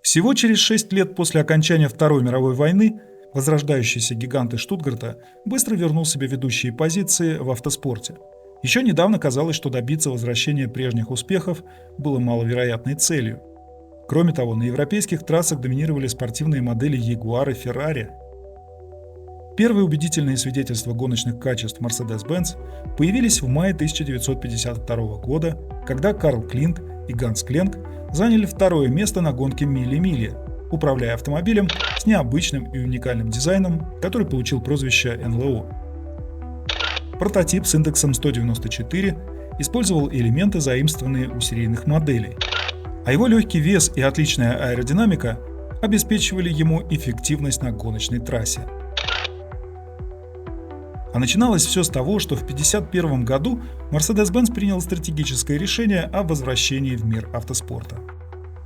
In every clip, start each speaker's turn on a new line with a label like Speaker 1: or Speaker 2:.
Speaker 1: Всего через 6 лет после окончания Второй мировой войны возрождающийся гигант из Штутгарта быстро вернул себе ведущие позиции в автоспорте. Еще недавно казалось, что добиться возвращения прежних успехов было маловероятной целью. Кроме того, на европейских трассах доминировали спортивные модели Jaguar и Ferrari. Первые убедительные свидетельства гоночных качеств Mercedes-Benz появились в мае 1952 года, когда Карл Клинк и Ганс Кленк заняли второе место на гонке мили-мили, управляя автомобилем с необычным и уникальным дизайном, который получил прозвище НЛО. Прототип с индексом 194 использовал элементы, заимствованные у серийных моделей, а его легкий вес и отличная аэродинамика обеспечивали ему эффективность на гоночной трассе. А начиналось все с того, что в 1951 году Mercedes-Benz принял стратегическое решение о возвращении в мир автоспорта.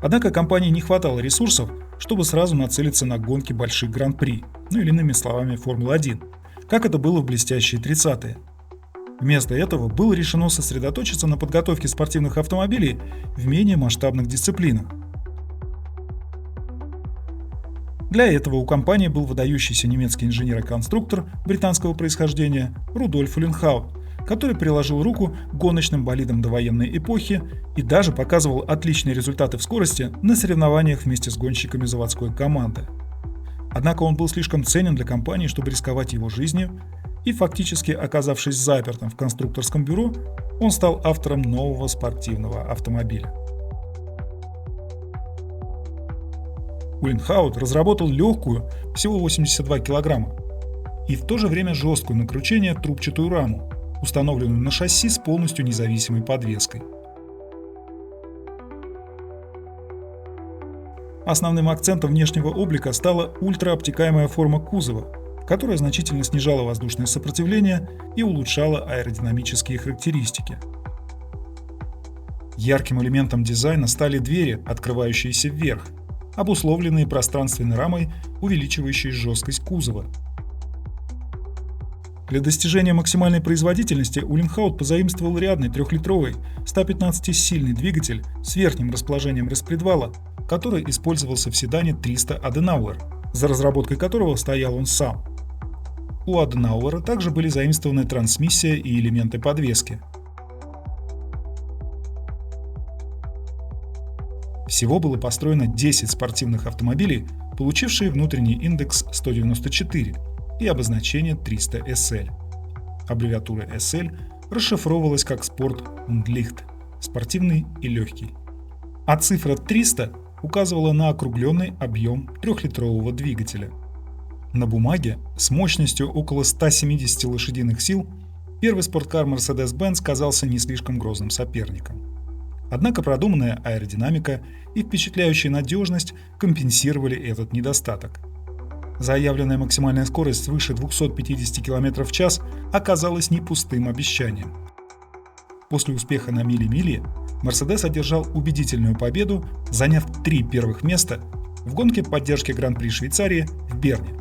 Speaker 1: Однако компании не хватало ресурсов, чтобы сразу нацелиться на гонки больших гран-при, или иными словами Формулы-1, как это было в блестящие 30-е. Вместо этого было решено сосредоточиться на подготовке спортивных автомобилей в менее масштабных дисциплинах. Для этого у компании был выдающийся немецкий инженер и конструктор британского происхождения Рудольф Uhlenhaut, который приложил руку к гоночным болидам довоенной эпохи и даже показывал отличные результаты в скорости на соревнованиях вместе с гонщиками заводской команды. Однако он был слишком ценен для компании, чтобы рисковать его жизнью, и фактически оказавшись запертым в конструкторском бюро, он стал автором нового спортивного автомобиля. Uhlenhaut разработал легкую, всего 82 кг, и в то же время жесткую на кручение трубчатую раму, установленную на шасси с полностью независимой подвеской. Основным акцентом внешнего облика стала ультраобтекаемая форма кузова, которая значительно снижала воздушное сопротивление и улучшала аэродинамические характеристики. Ярким элементом дизайна стали двери, открывающиеся вверх, обусловленные пространственной рамой, увеличивающей жесткость кузова. Для достижения максимальной производительности Uhlenhaut позаимствовал рядный 3-литровый 115-сильный двигатель с верхним расположением распредвала, который использовался в седане 300 Adenauer, за разработкой которого стоял он сам. У Adenauer также были заимствованы трансмиссия и элементы подвески. Всего было построено 10 спортивных автомобилей, получившие внутренний индекс 194 и обозначение 300 SL. Аббревиатура SL расшифровывалась как Sport und Licht – спортивный и легкий. А цифра 300 указывала на округленный объем 3-литрового двигателя. На бумаге с мощностью около 170 лошадиных сил первый спорткар Mercedes-Benz казался не слишком грозным соперником. Однако продуманная аэродинамика и впечатляющая надежность компенсировали этот недостаток. Заявленная максимальная скорость свыше 250 км в час оказалась не пустым обещанием. После успеха на мили-мили Mercedes одержал убедительную победу, заняв 3 первых места в гонке поддержки Гран-при Швейцарии в Берне.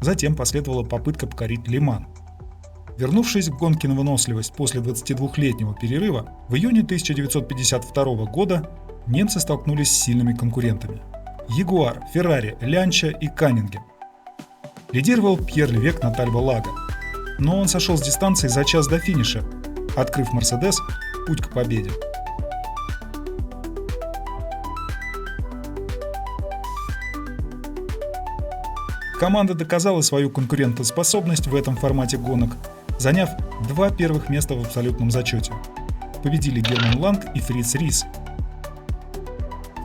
Speaker 1: Затем последовала попытка покорить Ле-Ман. Вернувшись к гонке на выносливость после 22-летнего перерыва, в июне 1952 года немцы столкнулись с сильными конкурентами – Jaguar, Ferrari, Lancia и Каннингем. Лидировал Пьер Левек на Тальбо-Лаго, но он сошел с дистанции за час до финиша, открыв Mercedes путь к победе. Команда доказала свою конкурентоспособность в этом формате гонок, заняв 2 первых места в абсолютном зачете. Победили Герман Ланг и Фриц Рис.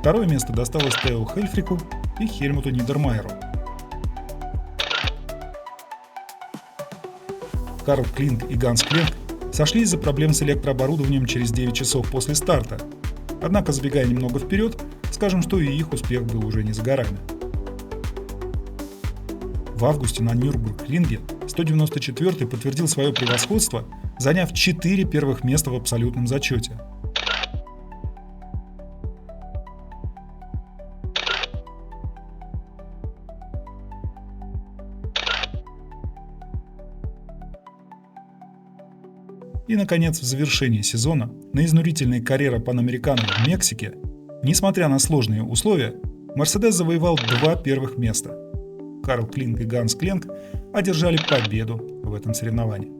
Speaker 1: Второе место досталось Тео Хельфрику и Хельмуту Нидермайеру. Карл Клинк и Ганс Кленк сошлись из-за проблем с электрооборудованием через 9 часов после старта. Однако, забегая немного вперед, скажем, что и их успех был уже не за горами. В августе на Нюрбург-Ринге 194-й подтвердил свое превосходство, заняв 4 первых места в абсолютном зачете. И, наконец, в завершении сезона на изнурительной карьере Панамерикано в Мексике, несмотря на сложные условия, Мерседес завоевал 2 первых места. Карл Клинк и Ганс Кленк одержали победу в этом соревновании.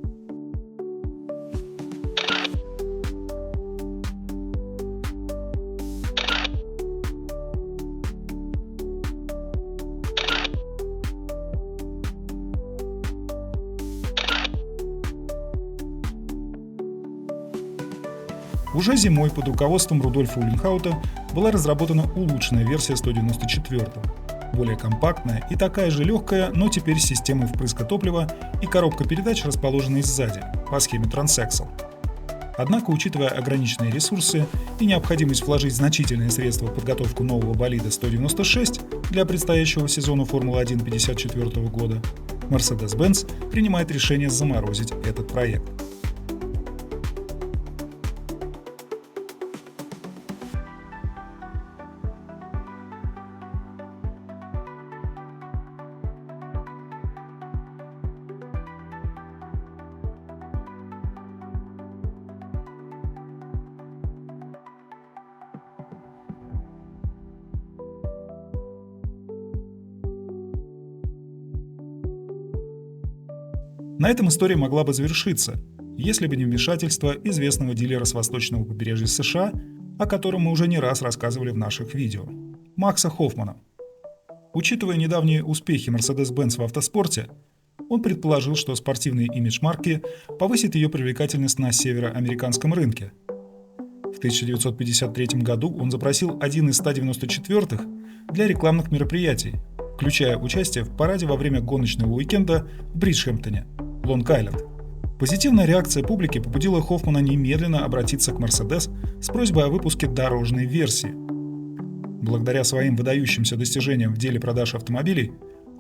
Speaker 1: Уже зимой под руководством Рудольфа Уллинхаута была разработана улучшенная версия 194-го, более компактная и такая же легкая, но теперь с системой впрыска топлива и коробка передач, расположенной сзади, по схеме Transaxle. Однако, учитывая ограниченные ресурсы и необходимость вложить значительные средства в подготовку нового болида 196 для предстоящего сезона Формулы-1 1954 года, Mercedes-Benz принимает решение заморозить этот проект. На этом история могла бы завершиться, если бы не вмешательство известного дилера с восточного побережья США, о котором мы уже не раз рассказывали в наших видео – Макса Хоффмана. Учитывая недавние успехи Mercedes-Benz в автоспорте, он предположил, что спортивный имидж марки повысит ее привлекательность на североамериканском рынке. В 1953 году он запросил один из 194-х для рекламных мероприятий, включая участие в параде во время гоночного уикенда в Бриджхэмптоне, Лонг-Айленд. Позитивная реакция публики побудила Хоффмана немедленно обратиться к Mercedes с просьбой о выпуске дорожной версии. Благодаря своим выдающимся достижениям в деле продаж автомобилей,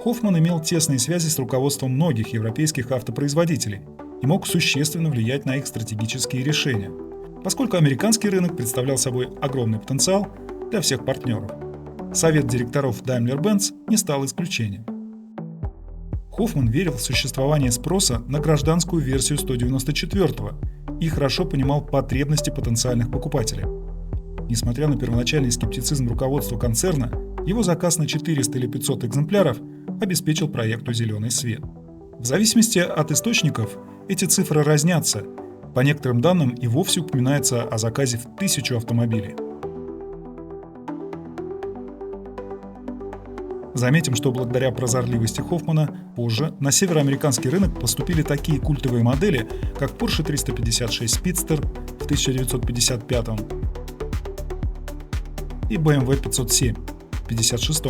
Speaker 1: Хоффман имел тесные связи с руководством многих европейских автопроизводителей и мог существенно влиять на их стратегические решения, поскольку американский рынок представлял собой огромный потенциал для всех партнеров. Совет директоров Daimler-Benz не стал исключением. Хоффман верил в существование спроса на гражданскую версию 194-го и хорошо понимал потребности потенциальных покупателей. Несмотря на первоначальный скептицизм руководства концерна, его заказ на 400 или 500 экземпляров обеспечил проекту зеленый свет. В зависимости от источников эти цифры разнятся. По некоторым данным и вовсе упоминается о заказе в 1000 автомобилей. Заметим, что благодаря прозорливости Хоффмана позже на североамериканский рынок поступили такие культовые модели, как Porsche 356 Speedster в 1955 и BMW 507 в 1956.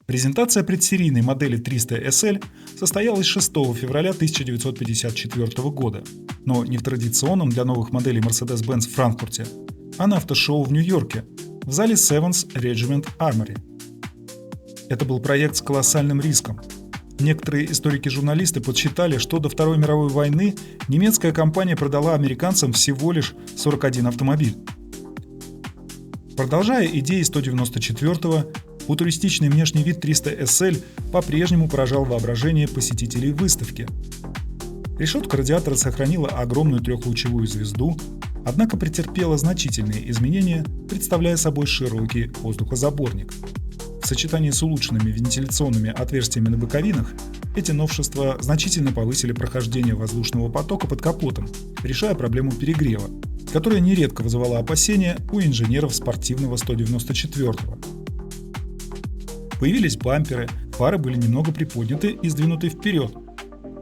Speaker 1: Презентация предсерийной модели 300 SL состоялась 6 февраля 1954 года, но не в традиционном для новых моделей Mercedes-Benz Франкфурте, а на автошоу в Нью-Йорке, в зале Seventh Regiment Armory. Это был проект с колоссальным риском. Некоторые историки-журналисты подсчитали, что до Второй мировой войны немецкая компания продала американцам всего лишь 41 автомобиль. Продолжая идеи 194-го, футуристичный внешний вид 300 SL по-прежнему поражал воображение посетителей выставки. Решетка радиатора сохранила огромную трехлучевую звезду, однако претерпела значительные изменения, представляя собой широкий воздухозаборник. В сочетании с улучшенными вентиляционными отверстиями на боковинах эти новшества значительно повысили прохождение воздушного потока под капотом, решая проблему перегрева, которая нередко вызывала опасения у инженеров спортивного 194-го. Появились бамперы, фары были немного приподняты и сдвинуты вперед.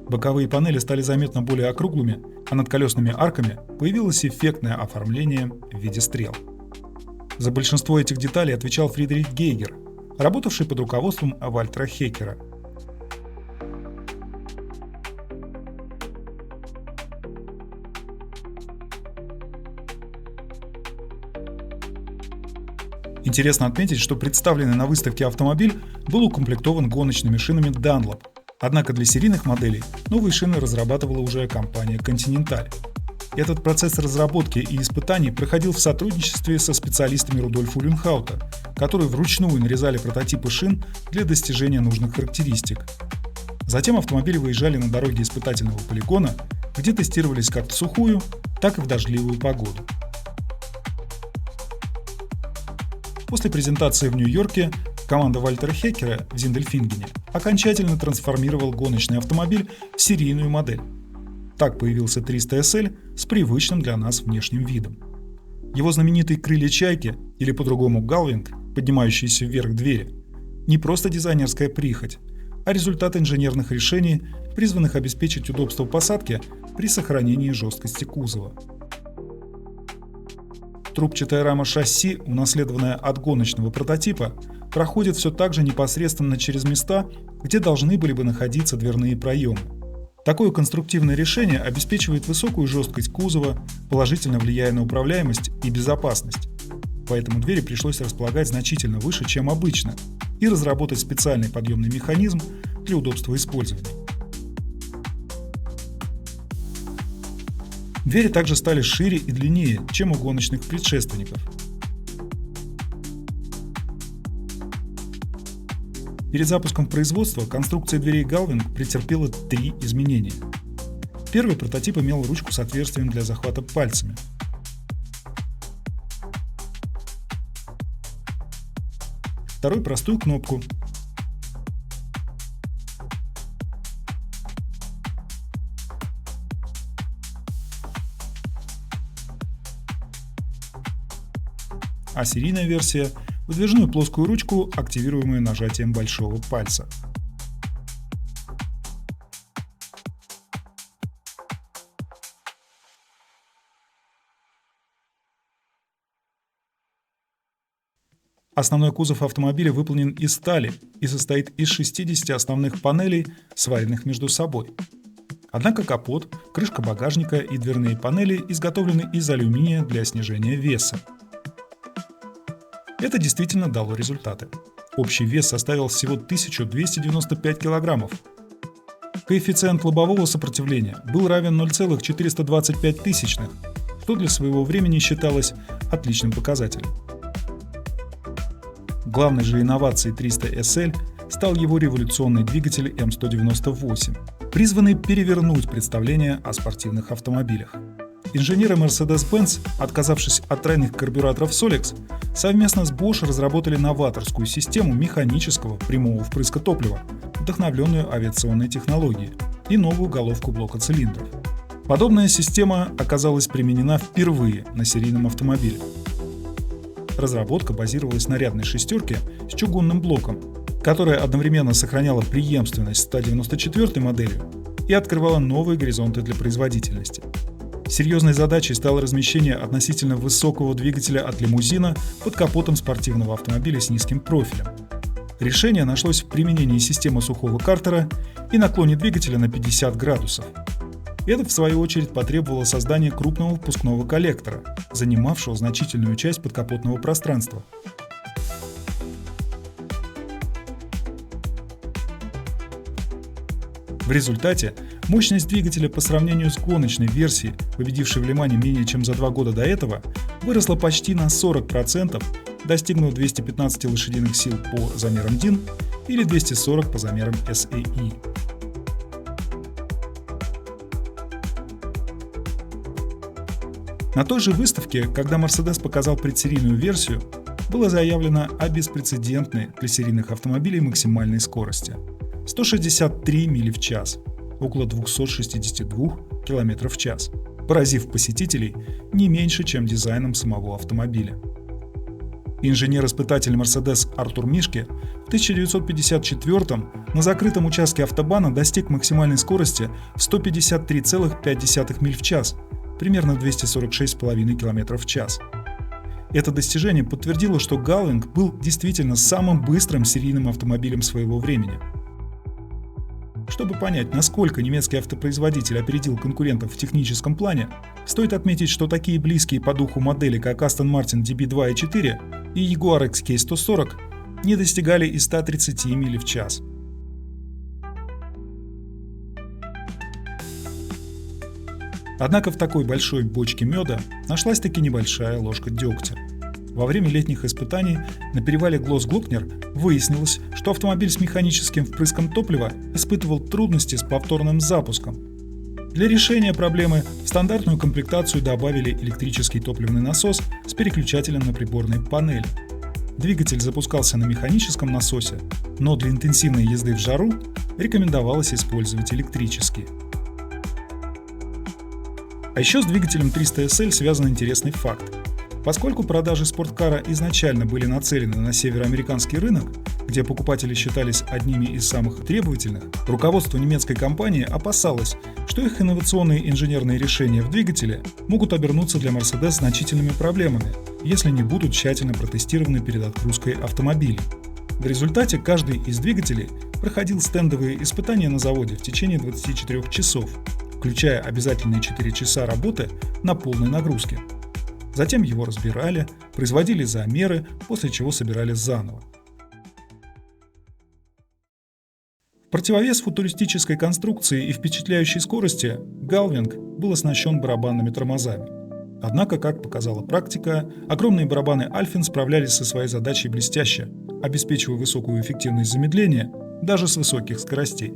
Speaker 1: Боковые панели стали заметно более округлыми, а над колесными арками появилось эффектное оформление в виде стрел. За большинство этих деталей отвечал Фридрих Гейгер, работавший под руководством Вальтера Хеккера. Интересно отметить, что представленный на выставке автомобиль был укомплектован гоночными шинами Dunlop, однако для серийных моделей новые шины разрабатывала уже компания Continental. Этот процесс разработки и испытаний проходил в сотрудничестве со специалистами Рудольфа Уллинхаута, которые вручную нарезали прототипы шин для достижения нужных характеристик. Затем автомобили выезжали на дороги испытательного полигона, где тестировались как в сухую, так и в дождливую погоду. После презентации в Нью-Йорке команда Вальтера Хеккера в Зиндельфингене окончательно трансформировала гоночный автомобиль в серийную модель. Так появился 300 SL с привычным для нас внешним видом. Его знаменитые крылья чайки, или по-другому галвинг, поднимающиеся вверх двери, не просто дизайнерская прихоть, а результат инженерных решений, призванных обеспечить удобство посадки при сохранении жесткости кузова. Трубчатая рама шасси, унаследованная от гоночного прототипа, проходит все так же непосредственно через места, где должны были бы находиться дверные проемы. Такое конструктивное решение обеспечивает высокую жесткость кузова, положительно влияя на управляемость и безопасность. Поэтому двери пришлось располагать значительно выше, чем обычно, и разработать специальный подъемный механизм для удобства использования. Двери также стали шире и длиннее, чем у гоночных предшественников. Перед запуском в производство конструкция дверей Галвинг претерпела 3 изменения. Первый прототип имел ручку с отверстием для захвата пальцами. Второй — простую кнопку. А серийная версия — выдвижную плоскую ручку, активируемую нажатием большого пальца. Основной кузов автомобиля выполнен из стали и состоит из 60 основных панелей, сваренных между собой. Однако капот, крышка багажника и дверные панели изготовлены из алюминия для снижения веса. Это действительно дало результаты. Общий вес составил всего 1295 килограммов. Коэффициент лобового сопротивления был равен 0,425, что для своего времени считалось отличным показателем. Главной же инновацией 300 SL стал его революционный двигатель М198, призванный перевернуть представление о спортивных автомобилях. Инженеры Mercedes-Benz, отказавшись от тройных карбюраторов Solex, совместно с Bosch разработали новаторскую систему механического прямого впрыска топлива, вдохновленную авиационной технологией, и новую головку блока цилиндров. Подобная система оказалась применена впервые на серийном автомобиле. Разработка базировалась на рядной шестерке с чугунным блоком, которая одновременно сохраняла преемственность с 194-й моделью и открывала новые горизонты для производительности. Серьезной задачей стало размещение относительно высокого двигателя от лимузина под капотом спортивного автомобиля с низким профилем. Решение нашлось в применении системы сухого картера и наклоне двигателя на 50 градусов. Это, в свою очередь, потребовало создания крупного впускного коллектора, занимавшего значительную часть подкапотного пространства. В результате мощность двигателя по сравнению с гоночной версией, победившей в Лимане менее чем за 2 года до этого, выросла почти на 40%, достигнув 215 лошадиных сил по замерам DIN или 240 по замерам SAE. На той же выставке, когда Mercedes показал предсерийную версию, было заявлено о беспрецедентной для серийных автомобилей максимальной скорости – 163 мили в час, около 262 км в час, поразив посетителей не меньше, чем дизайном самого автомобиля. Инженер-испытатель Mercedes Артур Мишке в 1954-м на закрытом участке автобана достиг максимальной скорости в 153,5 миль в час, примерно 246,5 км в час. Это достижение подтвердило, что Галвинг был действительно самым быстрым серийным автомобилем своего времени. Чтобы понять, насколько немецкий автопроизводитель опередил конкурентов в техническом плане, стоит отметить, что такие близкие по духу модели, как Aston Martin DB2 и 4 и Jaguar XK140, не достигали и 130 миль в час. Однако в такой большой бочке меда нашлась таки небольшая ложка дегтя. Во время летних испытаний на перевале Глосс-Глукнер выяснилось, что автомобиль с механическим впрыском топлива испытывал трудности с повторным запуском. Для решения проблемы в стандартную комплектацию добавили электрический топливный насос с переключателем на приборной панели. Двигатель запускался на механическом насосе, но для интенсивной езды в жару рекомендовалось использовать электрический. А еще с двигателем 300SL связан интересный факт. Поскольку продажи спорткара изначально были нацелены на североамериканский рынок, где покупатели считались одними из самых требовательных, руководство немецкой компании опасалось, что их инновационные инженерные решения в двигателе могут обернуться для Mercedes значительными проблемами, если не будут тщательно протестированы перед отгрузкой автомобилей. В результате каждый из двигателей проходил стендовые испытания на заводе в течение 24 часов, включая обязательные 4 часа работы на полной нагрузке. Затем его разбирали, производили замеры, после чего собирали заново. В противовес футуристической конструкции и впечатляющей скорости Галвинг был оснащен барабанными тормозами. Однако, как показала практика, огромные барабаны Alfin справлялись со своей задачей блестяще, обеспечивая высокую эффективность замедления даже с высоких скоростей.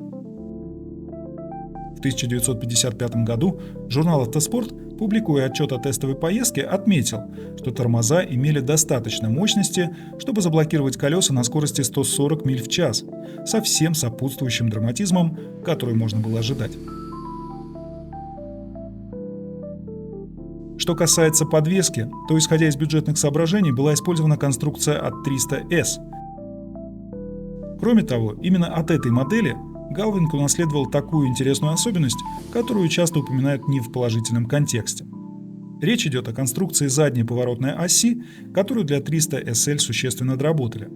Speaker 1: В 1955 году журнал «Автоспорт», публикуя отчет о тестовой поездке, отметил, что тормоза имели достаточно мощности, чтобы заблокировать колеса на скорости 140 миль в час, со всем сопутствующим драматизмом, который можно было ожидать. Что касается подвески, то, исходя из бюджетных соображений, была использована конструкция от 300S. Кроме того, именно от этой модели Галвинг унаследовал такую интересную особенность, которую часто упоминают не в положительном контексте. Речь идет о конструкции задней поворотной оси, которую для 300SL существенно доработали.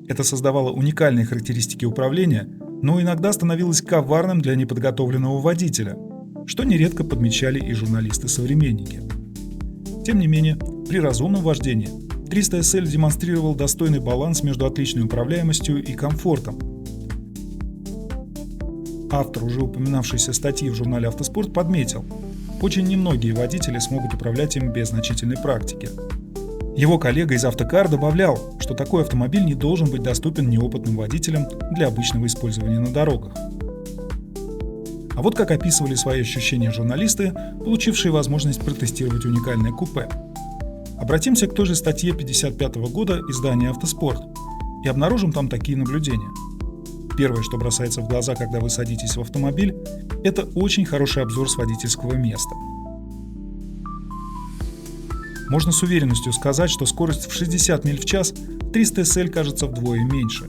Speaker 1: Это создавало уникальные характеристики управления, но иногда становилось коварным для неподготовленного водителя, что нередко подмечали и журналисты-современники. Тем не менее, при разумном вождении 300SL демонстрировал достойный баланс между отличной управляемостью и комфортом. Автор уже упоминавшейся статьи в журнале «Автоспорт» подметил, очень немногие водители смогут управлять им без значительной практики. Его коллега из «Автокар» добавлял, что такой автомобиль не должен быть доступен неопытным водителям для обычного использования на дорогах. А вот как описывали свои ощущения журналисты, получившие возможность протестировать уникальное купе. Обратимся к той же статье 1955 года издания «Автоспорт» и обнаружим там такие наблюдения. Первое, что бросается в глаза, когда вы садитесь в автомобиль, это очень хороший обзор с водительского места. Можно с уверенностью сказать, что скорость в 60 миль в час 300SL кажется вдвое меньше.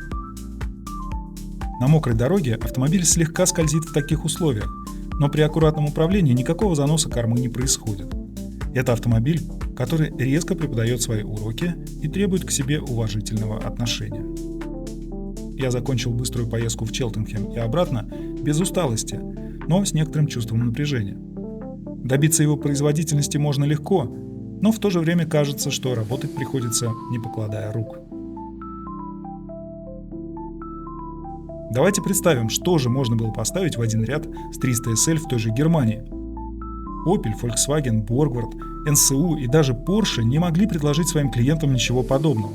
Speaker 1: На мокрой дороге автомобиль слегка скользит в таких условиях, но при аккуратном управлении никакого заноса кормы не происходит. Это автомобиль, который резко преподает свои уроки и требует к себе уважительного отношения. Я закончил быструю поездку в Челтенхэм и обратно без усталости, но с некоторым чувством напряжения. Добиться его производительности можно легко, но в то же время кажется, что работать приходится, не покладая рук. Давайте представим, что же можно было поставить в один ряд с 300SL в той же Германии. Opel, Volkswagen, Borgward, НСУ и даже Porsche не могли предложить своим клиентам ничего подобного.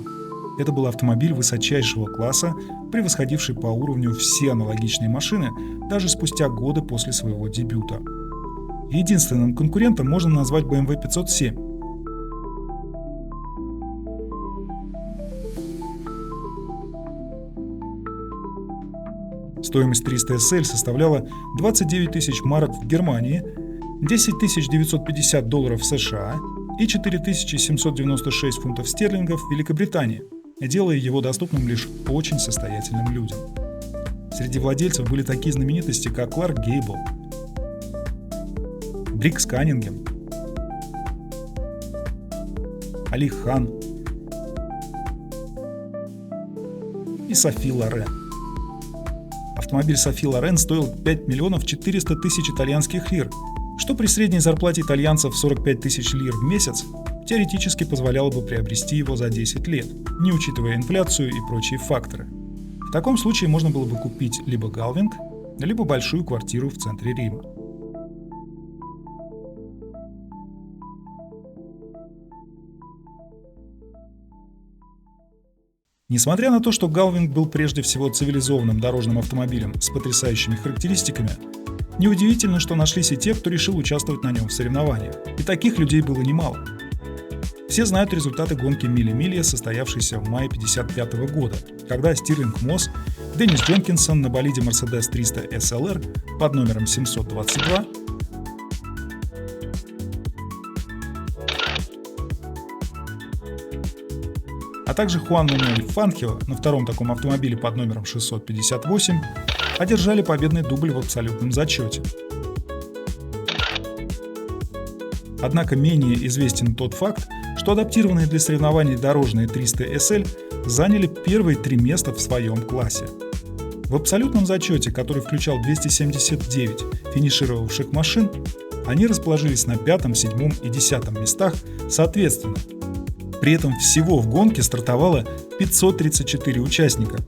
Speaker 1: Это был автомобиль высочайшего класса, превосходивший по уровню все аналогичные машины даже спустя годы после своего дебюта. Единственным конкурентом можно назвать BMW 507. Стоимость 300SL составляла 29 тысяч марок в Германии, 10 950 долларов в США и 4796 фунтов стерлингов в Великобритании, делая его доступным лишь очень состоятельным людям. Среди владельцев были такие знаменитости, как Кларк Гейбл, Брикс Каннингем, Али Хан и Софи Лорен. Автомобиль Софи Лорен стоил 5 миллионов 400 тысяч итальянских лир, что при средней зарплате итальянцев 45 тысяч лир в месяц теоретически позволяло бы приобрести его за 10 лет, не учитывая инфляцию и прочие факторы. В таком случае можно было бы купить либо Галвинг, либо большую квартиру в центре Рима. Несмотря на то, что Галвинг был прежде всего цивилизованным дорожным автомобилем с потрясающими характеристиками, неудивительно, что нашлись и те, кто решил участвовать на нем в соревнованиях. И таких людей было немало. Все знают результаты гонки Мили-Мили, состоявшейся в мае 1955 года, когда Стирлинг Мосс, Деннис Дженкинсон на болиде Mercedes 300 SLR под номером 722 а также Хуан Мануэль Фанхио на втором таком автомобиле под номером 658 одержали победный дубль в абсолютном зачете. Однако менее известен тот факт, что адаптированные для соревнований дорожные 300 SL заняли первые 3 места в своем классе. В абсолютном зачете, который включал 279 финишировавших машин, они расположились на 5, 7 и 10 местах соответственно. При этом всего в гонке стартовало 534 участника.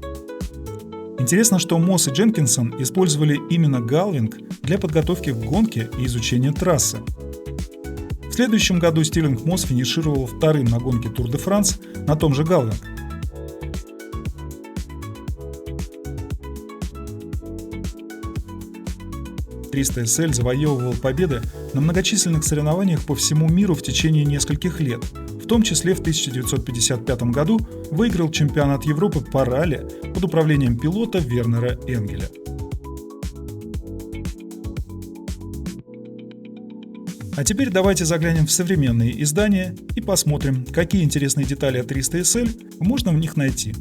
Speaker 1: Интересно, что Мосс и Дженкинсон использовали именно Галвинг для подготовки к гонке и изучения трассы. В следующем году Стирлинг Мосс финишировал вторым на гонке Тур де Франс на том же Галвинг. «300 SL» завоевывал победы на многочисленных соревнованиях по всему миру в течение нескольких лет. В том числе в 1955 году выиграл чемпионат Европы по ралли под управлением пилота Вернера Энгеля. А теперь давайте заглянем в современные издания и посмотрим, какие интересные детали от 300 SL можно в них найти.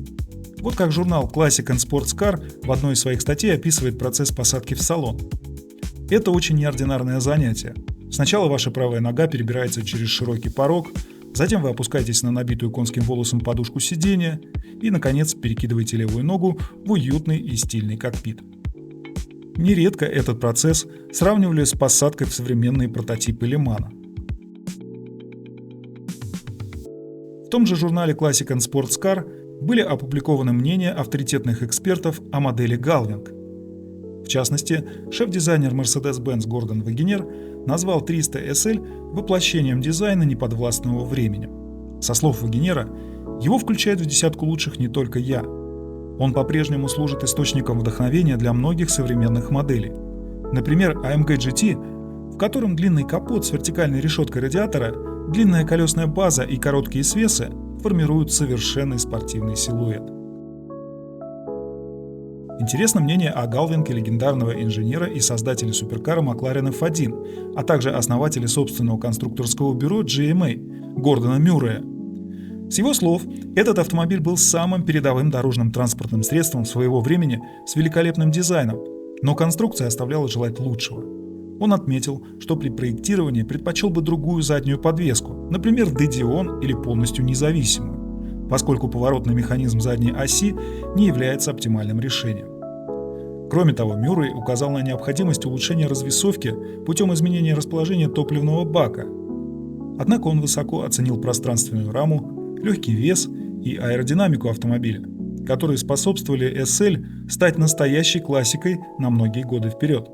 Speaker 1: Вот как журнал Classic and Sports Car в одной из своих статей описывает процесс посадки в салон. Это очень неординарное занятие. Сначала ваша правая нога перебирается через широкий порог, затем вы опускаетесь на набитую конским волосом подушку сиденья и, наконец, перекидываете левую ногу в уютный и стильный кокпит. Нередко этот процесс сравнивали с посадкой в современные прототипы Лимана. В том же журнале Classic and Sports Car были опубликованы мнения авторитетных экспертов о модели Галвинг. В частности, шеф-дизайнер Mercedes-Benz Гордон Вагенер назвал 300 SL воплощением дизайна неподвластного времени. Со слов Вагенера, его включают в десятку лучших не только я. Он по-прежнему служит источником вдохновения для многих современных моделей. Например, AMG GT, в котором длинный капот с вертикальной решеткой радиатора, длинная колесная база и короткие свесы формируют совершенный спортивный силуэт. Интересно мнение о Галвинге легендарного инженера и создателя суперкара Макларен F1, а также основателя собственного конструкторского бюро GMA Гордона Мюррея. С его слов, этот автомобиль был самым передовым дорожным транспортным средством своего времени с великолепным дизайном, но конструкция оставляла желать лучшего. Он отметил, что при проектировании предпочел бы другую заднюю подвеску, например, Дедион или полностью независимую, поскольку поворотный механизм задней оси не является оптимальным решением. Кроме того, Мюррей указал на необходимость улучшения развесовки путем изменения расположения топливного бака. Однако он высоко оценил пространственную раму, легкий вес и аэродинамику автомобиля, которые способствовали SL стать настоящей классикой на многие годы вперед.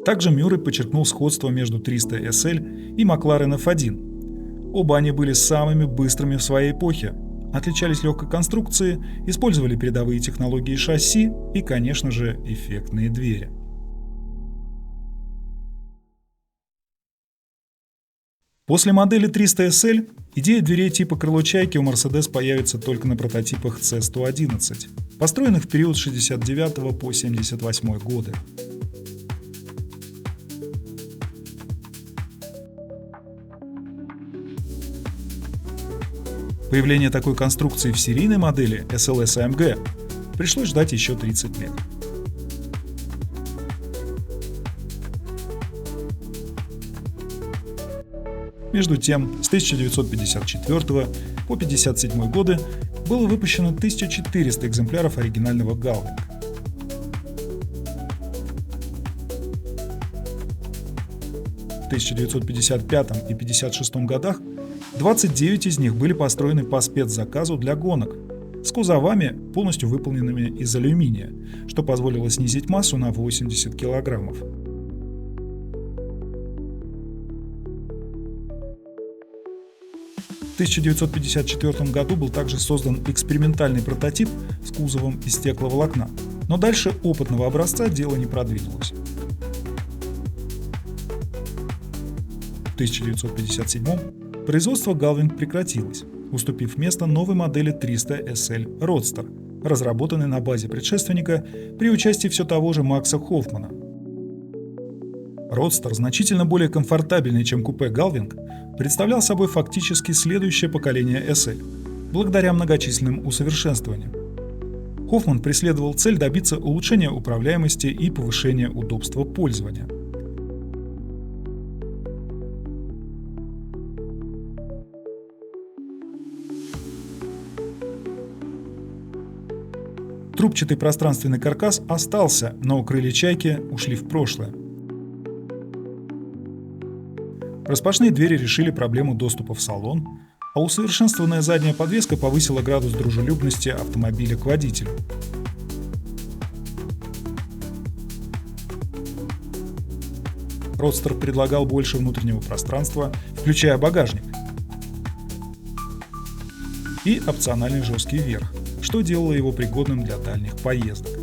Speaker 1: Также Мюррей подчеркнул сходство между 300 SL и Макларен F1. Оба они были самыми быстрыми в своей эпохе, отличались легкой конструкцией, использовали передовые технологии шасси и, конечно же, эффектные двери. После модели 300 SL идея дверей типа крыло чайки у Mercedes появится только на прототипах C111, построенных в период с 69 по 78 годы. Появление такой конструкции в серийной модели SLS AMG пришлось ждать еще 30 лет. Между тем, с 1954 по 1957 годы было выпущено 1400 экземпляров оригинального Галвинга. В 1955 и 1956 годах 29 из них были построены по спецзаказу для гонок, с кузовами, полностью выполненными из алюминия, что позволило снизить массу на 80 килограммов. 1954 году был также создан экспериментальный прототип с кузовом из стекловолокна, но дальше опытного образца дело не продвинулось. В 1957 производство Galvin прекратилось, уступив место новой модели 300 SL Roadster, разработанной на базе предшественника при участии все того же Макса Хоффмана. Roadster, значительно более комфортабельный, чем купе Galvin, представлял собой фактически следующее поколение SL, благодаря многочисленным усовершенствованиям. Хоффман преследовал цель добиться улучшения управляемости и повышения удобства пользования. Трубчатый пространственный каркас остался, но крылья «Чайки» ушли в прошлое. Распашные двери решили проблему доступа в салон, а усовершенствованная задняя подвеска повысила градус дружелюбности автомобиля к водителю. Родстер предлагал больше внутреннего пространства, включая багажник, и опциональный жесткий верх, что делало его пригодным для дальних поездок.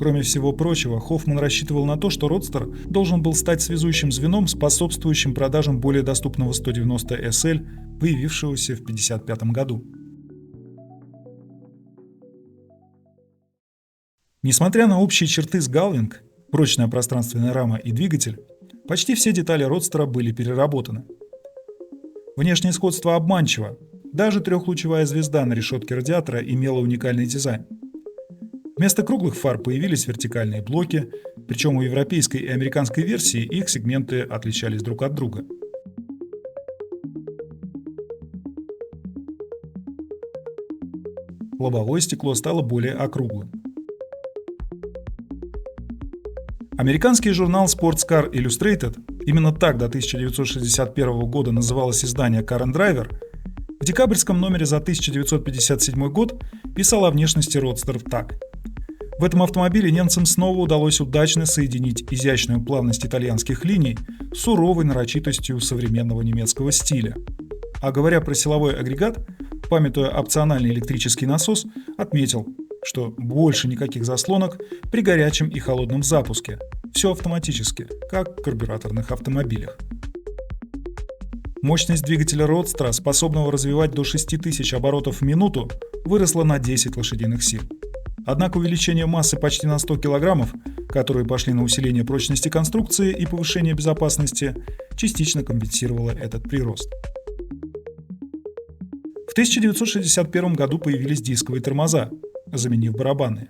Speaker 1: Кроме всего прочего, Хоффман рассчитывал на то, что Родстер должен был стать связующим звеном, способствующим продажам более доступного 190 SL, появившегося в 1955 году. Несмотря на общие черты с Galvin, прочная пространственная рама и двигатель, почти все детали Родстера были переработаны. Внешнее сходство обманчиво, даже трехлучевая звезда на решетке радиатора имела уникальный дизайн. Вместо круглых фар появились вертикальные блоки, причем у европейской и американской версии их сегменты отличались друг от друга. Лобовое стекло стало более округлым. Американский журнал Sports Car Illustrated, именно так до 1961 года называлось издание Car and Driver, в декабрьском номере за 1957 год писал о внешности Родстер так. В этом автомобиле немцам снова удалось удачно соединить изящную плавность итальянских линий с суровой нарочитостью современного немецкого стиля. А говоря про силовой агрегат, памятуя опциональный электрический насос, отметил, что больше никаких заслонок при горячем и холодном запуске. Все автоматически, как в карбюраторных автомобилях. Мощность двигателя Родстера, способного развивать до 6000 оборотов в минуту, выросла на 10 лошадиных сил. Однако увеличение массы почти на 100 кг, которые пошли на усиление прочности конструкции и повышение безопасности, частично компенсировало этот прирост. В 1961 году появились дисковые тормоза, заменив барабанные.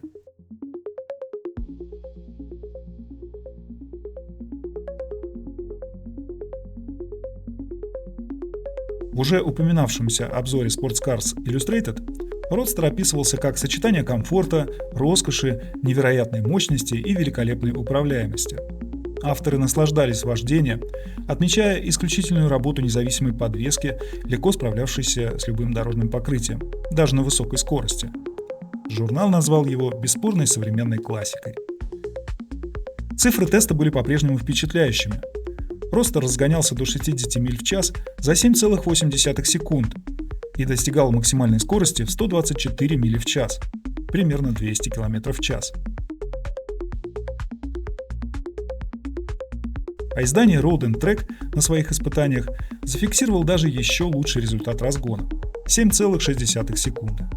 Speaker 1: В уже упоминавшемся обзоре Sports Cars Illustrated Родстер описывался как сочетание комфорта, роскоши, невероятной мощности и великолепной управляемости. Авторы наслаждались вождением, отмечая исключительную работу независимой подвески, легко справлявшейся с любым дорожным покрытием, даже на высокой скорости. Журнал назвал его бесспорной современной классикой. Цифры теста были по-прежнему впечатляющими. Родстер разгонялся до 60 миль в час за 7,8 секунд и достигал максимальной скорости в 124 мили в час, примерно 200 км в час. А издание Road & Track на своих испытаниях зафиксировал даже еще лучший результат разгона – 7,6 секунды.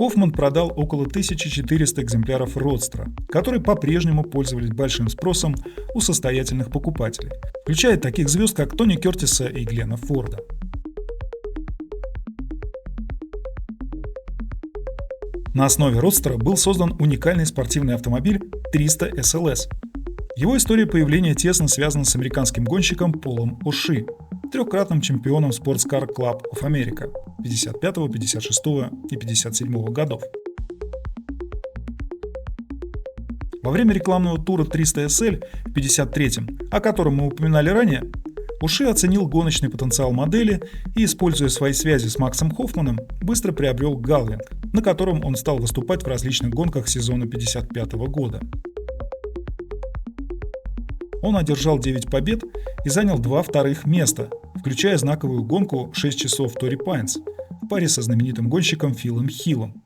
Speaker 1: Хоффман продал около 1400 экземпляров Родстера, которые по-прежнему пользовались большим спросом у состоятельных покупателей, включая таких звезд, как Тони Кертиса и Глена Форда. На основе Родстера был создан уникальный спортивный автомобиль 300 SLS. Его история появления тесно связана с американским гонщиком Полом Оши, трехкратным чемпионом Sports Car Club of America 55, 56 и 57 годов. Во время рекламного тура 300 SL в 1953-м, о котором мы упоминали ранее, Уши оценил гоночный потенциал модели и, используя свои связи с Максом Хоффманом, быстро приобрел Галвинг, на котором он стал выступать в различных гонках сезона 1955 года. Он одержал 9 побед и занял 2 вторых места, включая знаковую гонку 6 часов Тори Пайнс в паре со знаменитым гонщиком Филом Хиллом.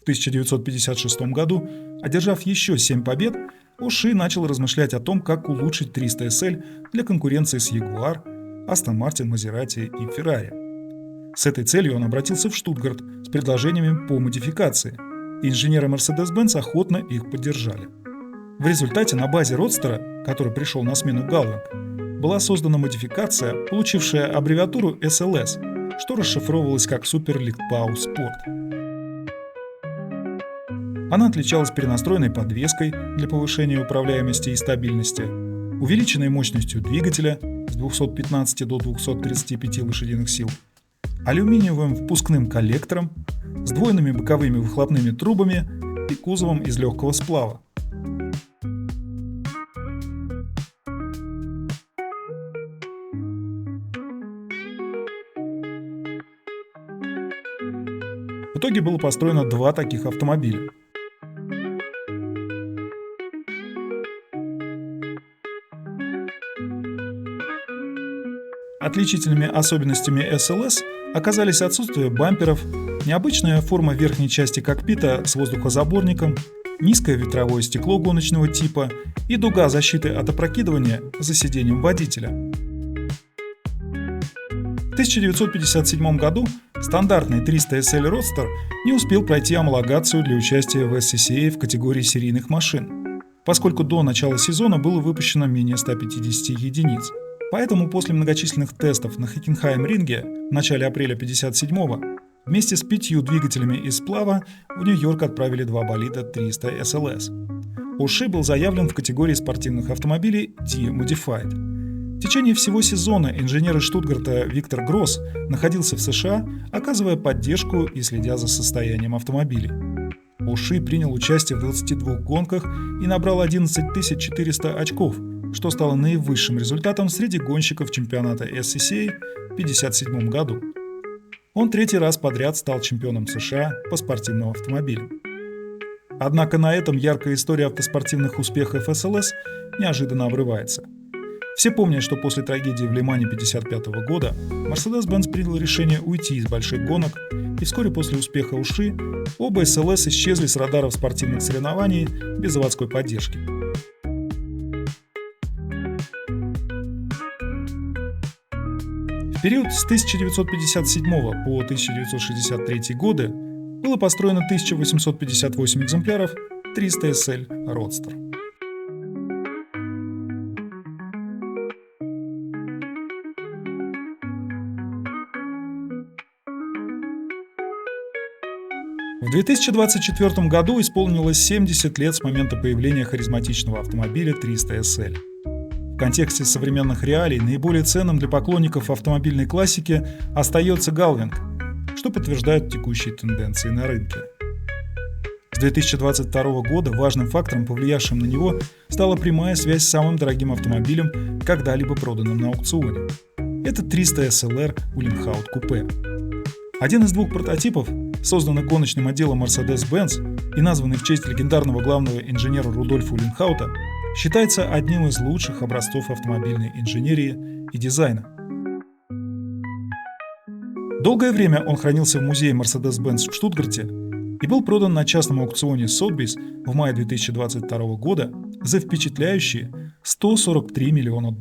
Speaker 1: В 1956 году, одержав еще 7 побед, Уши начал размышлять о том, как улучшить 300 SL для конкуренции с Jaguar, Aston Martin, Maserati и Ferrari. С этой целью он обратился в Штутгарт с предложениями по модификации, и инженеры Mercedes-Benz охотно их поддержали. В результате на базе Родстера, который пришел на смену Галвинг, была создана модификация, получившая аббревиатуру SLS, что расшифровывалось как Super Light Power Sport. Она отличалась перенастроенной подвеской для повышения управляемости и стабильности, увеличенной мощностью двигателя с 215 до 235 лошадиных сил, алюминиевым впускным коллектором, сдвоенными боковыми выхлопными трубами и кузовом из легкого сплава. В итоге было построено 2 таких автомобиля. Отличительными особенностями SLS оказались отсутствие бамперов, необычная форма верхней части кокпита с воздухозаборником, низкое ветровое стекло гоночного типа и дуга защиты от опрокидывания за сиденьем водителя. В 1957 году стандартный 300 SL Roadster не успел пройти homologацию для участия в SCCA в категории серийных машин, поскольку до начала сезона было выпущено менее 150 единиц. Поэтому после многочисленных тестов на Хоккенхайм-ринге в начале апреля 1957-го вместе с 5 двигателями из сплава в Нью-Йорк отправили 2 болида 300 SLS. Уши был заявлен в категории спортивных автомобилей D-Modified. В течение всего сезона инженер из Штутгарта Виктор Гросс находился в США, оказывая поддержку и следя за состоянием автомобилей. Уши принял участие в 22 гонках и набрал 11 400 очков, что стало наивысшим результатом среди гонщиков чемпионата SCCA в 1957 году. Он 3-й раз подряд стал чемпионом США по спортивным автомобилям. Однако на этом яркая история автоспортивных успехов SLS неожиданно обрывается. Все помнят, что после трагедии в Лимане 1955 года Mercedes-Benz принял решение уйти из больших гонок, и вскоре после успеха Уши оба SLS исчезли с радаров спортивных соревнований без заводской поддержки. В период с 1957 по 1963 годы было построено 1858 экземпляров 300 SL Roadster. В 2024 году исполнилось 70 лет с момента появления харизматичного автомобиля 300 SL. В контексте современных реалий наиболее ценным для поклонников автомобильной классики остается Галвинг, что подтверждают текущие тенденции на рынке. С 2022 года важным фактором, повлиявшим на него, стала прямая связь с самым дорогим автомобилем, когда-либо проданным на аукционе. Это 300 SLR Uhlenhaut Coupe. Один из 2 прототипов, созданный гоночным отделом Mercedes-Benz и названный в честь легендарного главного инженера Рудольфа Uhlenhauта, считается одним из лучших образцов автомобильной инженерии и дизайна. Долгое время он хранился в музее Mercedes-Benz в Штутгарте и был продан на частном аукционе Sotheby's в мае 2022 года за впечатляющие $143 миллиона.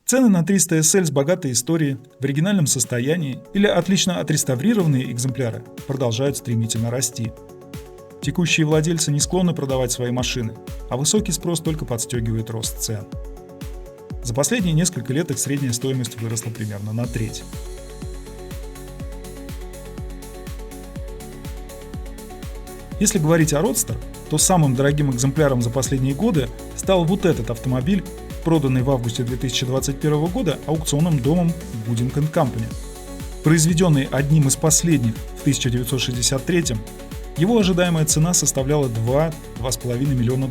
Speaker 1: Цены на 300 SL с богатой историей, в оригинальном состоянии или отлично отреставрированные экземпляры продолжают стремительно расти. Текущие владельцы не склонны продавать свои машины, а высокий спрос только подстегивает рост цен. За последние несколько лет их средняя стоимость выросла примерно на треть. Если говорить о Roadster, то самым дорогим экземпляром за последние годы стал вот этот автомобиль, проданный в августе 2021 года аукционным домом Gooding & Company. Произведенный одним из последних в 1963-м, его ожидаемая цена составляла $2–2,5 миллиона.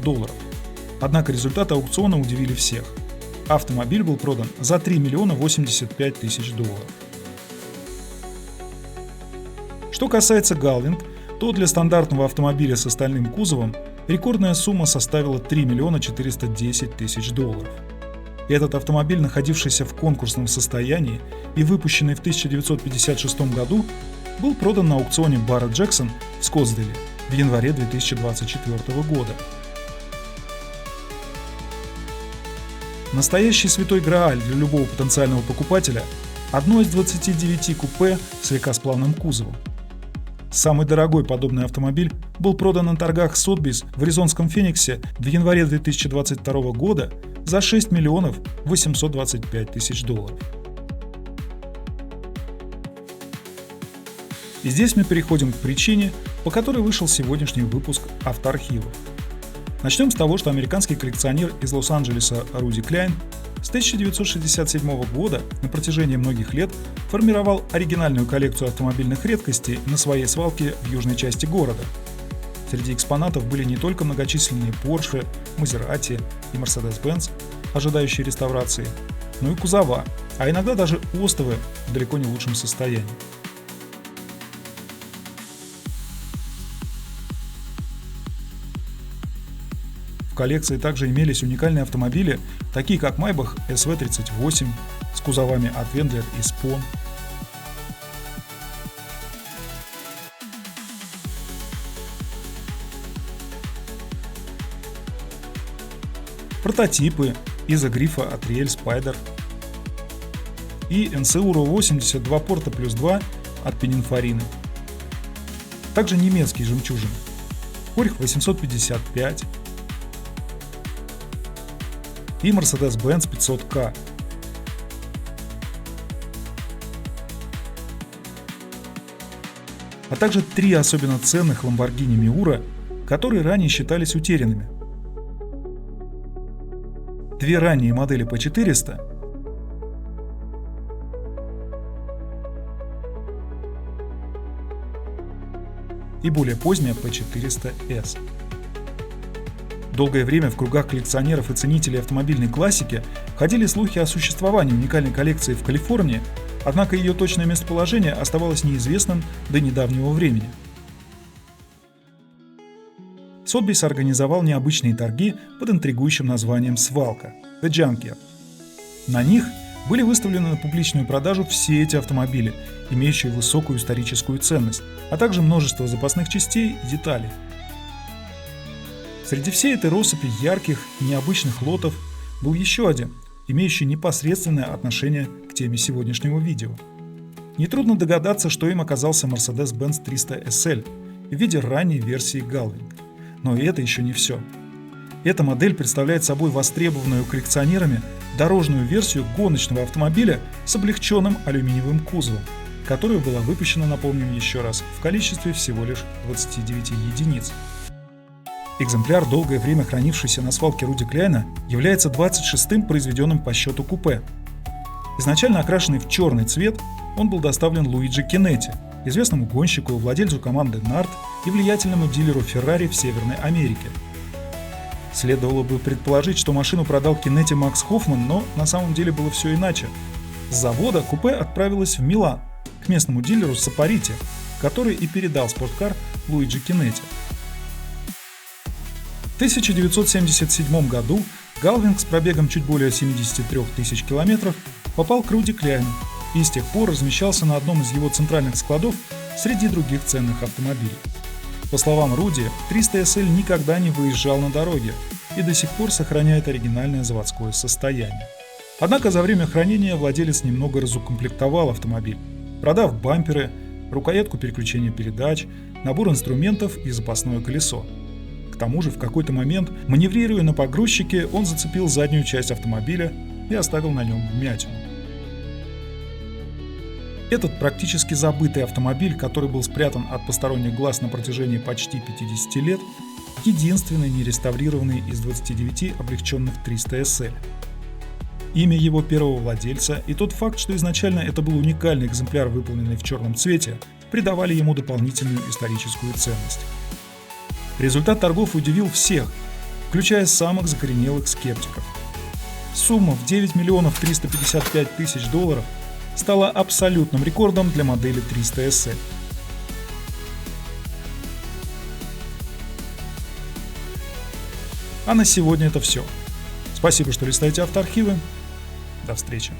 Speaker 1: Однако результаты аукциона удивили всех. Автомобиль был продан за $3,085,000. Что касается Галвинг, то для стандартного автомобиля с остальным кузовом рекордная сумма составила $3,410,000. Этот автомобиль, находившийся в конкурсном состоянии и выпущенный в 1956 году, был продан на аукционе Барретт Джексон в Скоттсдейле в январе 2024 года. Настоящий святой Грааль для любого потенциального покупателя – одно из 29 купе с легкосплавным кузовом. Самый дорогой подобный автомобиль был продан на торгах Сотбис в аризонском Фениксе в январе 2022 года за $6,825,000. И здесь мы переходим к причине, по которой вышел сегодняшний выпуск Автоархивов. Начнем с того, что американский коллекционер из Лос-Анджелеса Руди Кляйн с 1967 года на протяжении многих лет формировал оригинальную коллекцию автомобильных редкостей на своей свалке в южной части города. Среди экспонатов были не только многочисленные Porsche, Maserati и Mercedes-Benz, ожидающие реставрации, но и кузова, а иногда даже остовы в далеко не лучшем состоянии. В коллекции также имелись уникальные автомобили, такие как Maybach SV38 с кузовами от Wendler и Spon, прототипы изогрифа от Riel Spider и Enceuro 80 2 порта плюс 2 от Pininfarina. Также немецкие жемчужины Porsche 855 и Mercedes-Benz 500K. А также 3 особенно ценных Lamborghini Miura, которые ранее считались утерянными. 2 ранние модели P400 и более поздняя P400S. Долгое время в кругах коллекционеров и ценителей автомобильной классики ходили слухи о существовании уникальной коллекции в Калифорнии, однако ее точное местоположение оставалось неизвестным до недавнего времени. Сотбис организовал необычные торги под интригующим названием «Свалка» – The Junkyard. На них были выставлены на публичную продажу все эти автомобили, имеющие высокую историческую ценность, а также множество запасных частей и деталей. Среди всей этой россыпи ярких и необычных лотов был еще один, имеющий непосредственное отношение к теме сегодняшнего видео. Нетрудно догадаться, что им оказался Mercedes-Benz 300 SL в виде ранней версии Галвинг. Но и это еще не все. Эта модель представляет собой востребованную коллекционерами дорожную версию гоночного автомобиля с облегченным алюминиевым кузовом, которая была выпущена, напомним еще раз, в количестве всего лишь 29 единиц. Экземпляр, долгое время хранившийся на свалке Руди Кляйна, является 26-м произведенным по счету купе. Изначально окрашенный в черный цвет, он был доставлен Луиджи Кинетти, известному гонщику, владельцу команды Nard и влиятельному дилеру Ferrari в Северной Америке. Следовало бы предположить, что машину продал Кинетти Макс Хоффман, но на самом деле было все иначе. С завода купе отправилось в Милан, к местному дилеру Сапарити, который и передал спорткар Луиджи Кинетти. В 1977 году Галвинг с пробегом чуть более 73 тысяч километров попал к Руди Кляйну и с тех пор размещался на одном из его центральных складов среди других ценных автомобилей. По словам Руди, 300 SL никогда не выезжал на дороге и до сих пор сохраняет оригинальное заводское состояние. Однако за время хранения владелец немного разукомплектовал автомобиль, продав бамперы, рукоятку переключения передач, набор инструментов и запасное колесо. К тому же в какой-то момент, маневрируя на погрузчике, он зацепил заднюю часть автомобиля и оставил на нем вмятину. Этот практически забытый автомобиль, который был спрятан от посторонних глаз на протяжении почти 50 лет, единственный нереставрированный из 29 облегченных 300 SL. Имя его первого владельца и тот факт, что изначально это был уникальный экземпляр, выполненный в черном цвете, придавали ему дополнительную историческую ценность. Результат торгов удивил всех, включая самых закоренелых скептиков. Сумма в 9 миллионов 355 тысяч долларов стала абсолютным рекордом для модели 300 SL. А на сегодня это все. Спасибо, что листаете автоархивы. До встречи.